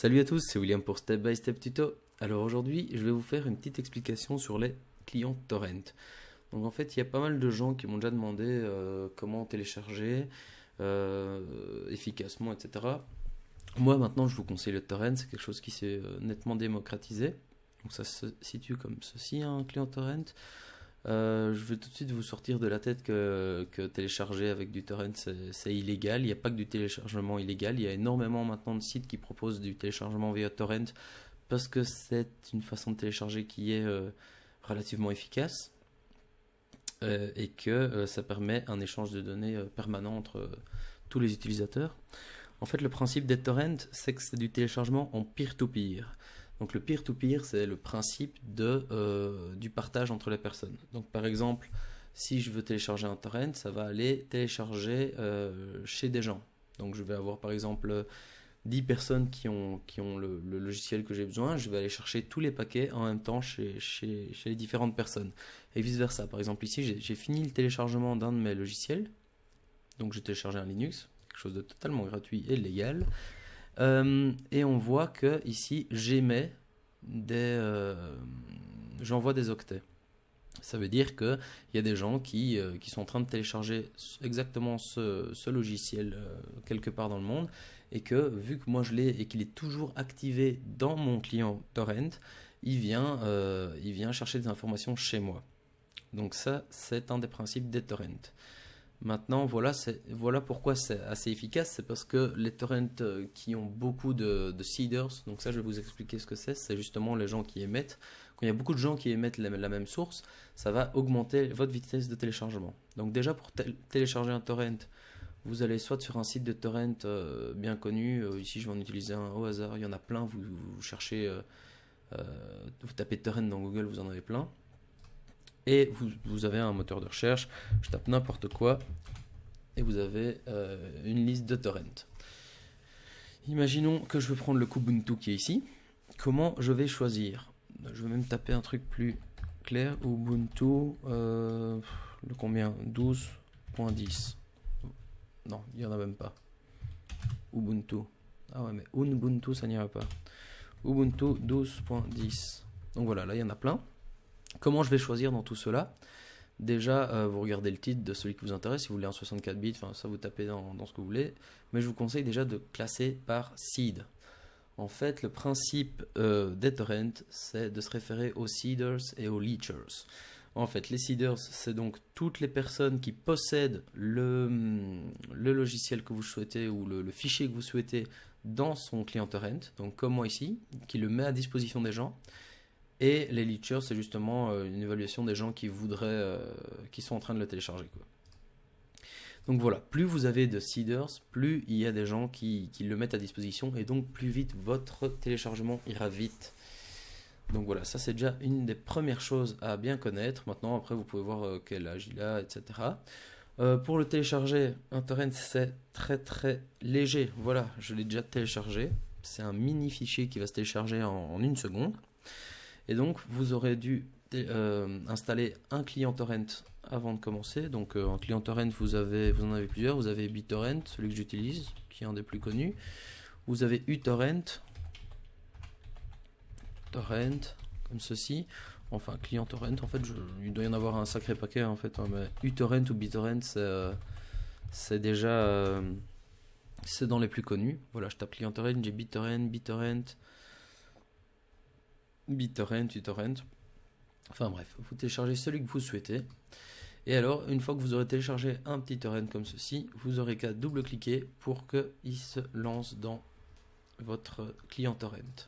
Salut à tous, c'est William pour Step by Step Tuto. Alors aujourd'hui, je vais vous faire une petite explication sur les clients torrent. Donc en fait, il y a pas mal de gens qui m'ont déjà demandé comment télécharger efficacement, etc. Moi maintenant, je vous conseille le torrent, c'est quelque chose qui s'est nettement démocratisé. Donc ça se situe comme ceci, un client torrent. Je vais tout de suite vous sortir de la tête que télécharger avec du torrent c'est illégal. Il n'y a pas que du téléchargement illégal. Il y a énormément maintenant de sites qui proposent du téléchargement via torrent parce que c'est une façon de télécharger qui est relativement efficace et que ça permet un échange de données permanent entre tous les utilisateurs. En fait, le principe des torrents, c'est que c'est du téléchargement en peer-to-peer. Donc le peer-to-peer, c'est le principe du partage entre les personnes. Donc par exemple, si je veux télécharger un torrent, ça va aller télécharger chez des gens. Donc je vais avoir par exemple 10 personnes qui ont le logiciel que j'ai besoin. Je vais aller chercher tous les paquets en même temps chez les différentes personnes. Et vice-versa. Par exemple ici, j'ai fini le téléchargement d'un de mes logiciels. Donc j'ai téléchargé un Linux, quelque chose de totalement gratuit et légal. Et on voit que ici j'envoie des octets. Ça veut dire qu'il y a des gens qui sont en train de télécharger exactement ce logiciel quelque part dans le monde et que vu que moi je l'ai et qu'il est toujours activé dans mon client torrent, il vient chercher des informations chez moi. Donc ça, c'est un des principes des torrents. Maintenant, voilà pourquoi c'est assez efficace, c'est parce que les torrents qui ont beaucoup de seeders, donc ça je vais vous expliquer ce que c'est justement les gens qui émettent. Quand il y a beaucoup de gens qui émettent la même source, ça va augmenter votre vitesse de téléchargement. Donc déjà pour télécharger un torrent, vous allez soit sur un site de torrent bien connu, ici je vais en utiliser un au hasard, il y en a plein, vous cherchez, vous tapez torrent dans Google, vous en avez plein. Et vous avez un moteur de recherche, je tape n'importe quoi, et vous avez une liste de torrents. Imaginons que je veux prendre le Kubuntu qui est ici. Comment je vais choisir? Je vais même taper un truc plus clair, Ubuntu, le combien? 12.10. Non, il n'y en a même pas. Ubuntu. Ah ouais, mais Ubuntu, ça n'ira pas. Ubuntu 12.10. Donc voilà, là il y en a plein. Comment je vais choisir dans tout cela? Déjà, vous regardez le titre de celui qui vous intéresse. Si vous voulez un 64 bits, ça vous tapez dans ce que vous voulez. Mais je vous conseille déjà de classer par seed. En fait, le principe des torrents, c'est de se référer aux seeders et aux leechers. En fait, les seeders, c'est donc toutes les personnes qui possèdent le logiciel que vous souhaitez ou le fichier que vous souhaitez dans son client torrent. Donc comme moi ici, qui le met à disposition des gens. Et les leechers, c'est justement une évaluation des gens qui sont en train de le télécharger, quoi. Donc voilà, plus vous avez de seeders, plus il y a des gens qui le mettent à disposition, et donc plus vite votre téléchargement ira vite. Donc voilà, ça c'est déjà une des premières choses à bien connaître. Maintenant, après, vous pouvez voir quel âge il a, etc. Pour le télécharger, un torrent, c'est très très léger. Voilà, je l'ai déjà téléchargé. C'est un mini fichier qui va se télécharger en une seconde. Et donc, vous aurez dû installer un client torrent avant de commencer. Donc, un client torrent, vous en avez plusieurs. Vous avez BitTorrent, celui que j'utilise, qui est un des plus connus. Vous avez uTorrent, torrent, comme ceci. Enfin, client torrent, en fait, il doit y en avoir un sacré paquet, en fait. Mais uTorrent ou BitTorrent, c'est déjà... c'est dans les plus connus. Voilà, je tape client torrent, j'ai BitTorrent, uTorrent. Enfin bref, vous téléchargez celui que vous souhaitez. Et alors, une fois que vous aurez téléchargé un petit torrent comme ceci, vous aurez qu'à double-cliquer pour qu'il se lance dans votre client torrent.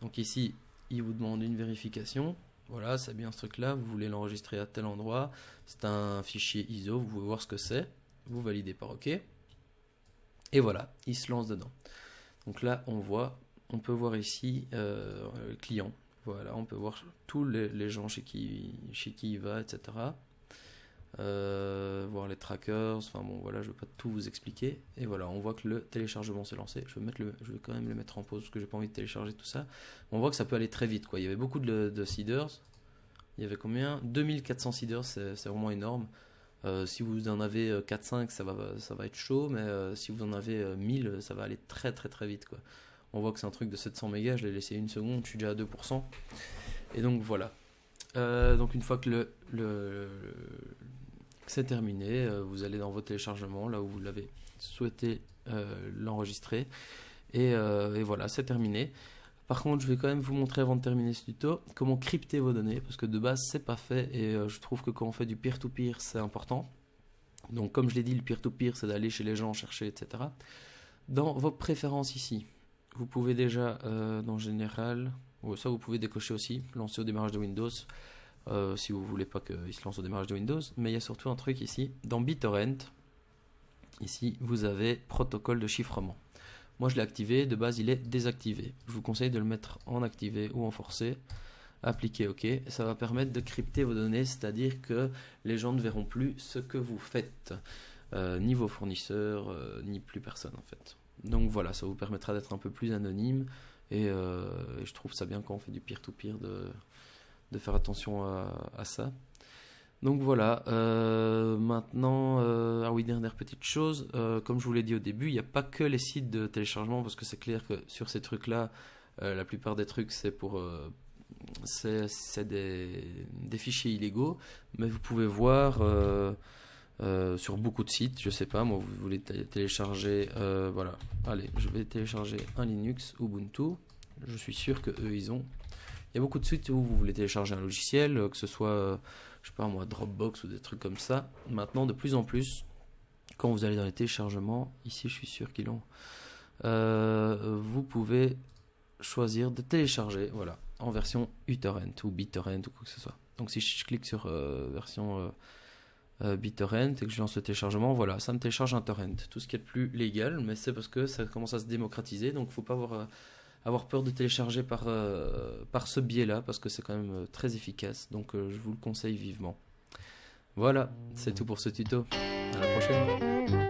Donc ici, il vous demande une vérification. Voilà, c'est bien ce truc-là. Vous voulez l'enregistrer à tel endroit. C'est un fichier ISO. Vous pouvez voir ce que c'est. Vous validez par OK. Et voilà, il se lance dedans. Donc là, on peut voir ici le client. Voilà, on peut voir tous les gens chez qui il va, etc. Voir les trackers. Enfin bon, voilà, je ne vais pas tout vous expliquer. Et voilà, on voit que le téléchargement s'est lancé. Je vais quand même le mettre en pause parce que j'ai pas envie de télécharger tout ça. On voit que ça peut aller très vite, quoi. Il y avait beaucoup de seeders. Il y avait combien? 2400 seeders, c'est vraiment énorme. Si vous en avez 4-5, ça va être chaud, mais si vous en avez 1000, ça va aller très très très vite, quoi. On voit que c'est un truc de 700 mégas, je l'ai laissé une seconde, je suis déjà à 2%. Et donc voilà. Donc une fois que que c'est terminé, vous allez dans vos téléchargements, là où vous l'avez souhaité l'enregistrer. Et voilà, c'est terminé. Par contre, je vais quand même vous montrer avant de terminer ce tuto comment crypter vos données, parce que de base, c'est pas fait, et je trouve que quand on fait du peer-to-peer, c'est important. Donc comme je l'ai dit, le peer-to-peer, c'est d'aller chez les gens, chercher, etc. Dans vos préférences ici, vous pouvez déjà, dans Général, ça vous pouvez décocher aussi, lancer au démarrage de Windows, si vous voulez pas qu'il se lance au démarrage de Windows. Mais il y a surtout un truc ici, dans BitTorrent, ici vous avez protocole de chiffrement. Moi je l'ai activé, de base il est désactivé. Je vous conseille de le mettre en activé ou en forcé. Appliquer OK, ça va permettre de crypter vos données, c'est-à-dire que les gens ne verront plus ce que vous faites, ni vos fournisseurs, ni plus personne en fait. Donc voilà, ça vous permettra d'être un peu plus anonyme, et je trouve ça bien quand on fait du peer-to-peer de faire attention à ça. Donc voilà, maintenant, ah oui, dernière petite chose, comme je vous l'ai dit au début, il n'y a pas que les sites de téléchargement, parce que c'est clair que sur ces trucs-là, la plupart des trucs c'est pour... c'est des fichiers illégaux, mais vous pouvez voir sur beaucoup de sites, je sais pas, moi vous voulez télécharger, voilà, allez, je vais télécharger un Linux Ubuntu, je suis sûr que eux ils ont. Il y a beaucoup de sites où vous voulez télécharger un logiciel, que ce soit, je sais pas moi, Dropbox ou des trucs comme ça. Maintenant, de plus en plus, quand vous allez dans les téléchargements, ici je suis sûr qu'ils l'ont, vous pouvez choisir de télécharger, voilà, en version uTorrent ou BitTorrent ou quoi que ce soit. Donc si je clique sur version BitTorrent et que je lance le téléchargement, voilà, ça me télécharge un torrent, tout ce qui est le plus légal, mais c'est parce que ça commence à se démocratiser, donc il ne faut pas avoir peur de télécharger par ce biais-là, parce que c'est quand même très efficace, donc je vous le conseille vivement. Voilà, c'est tout pour ce tuto. À la prochaine.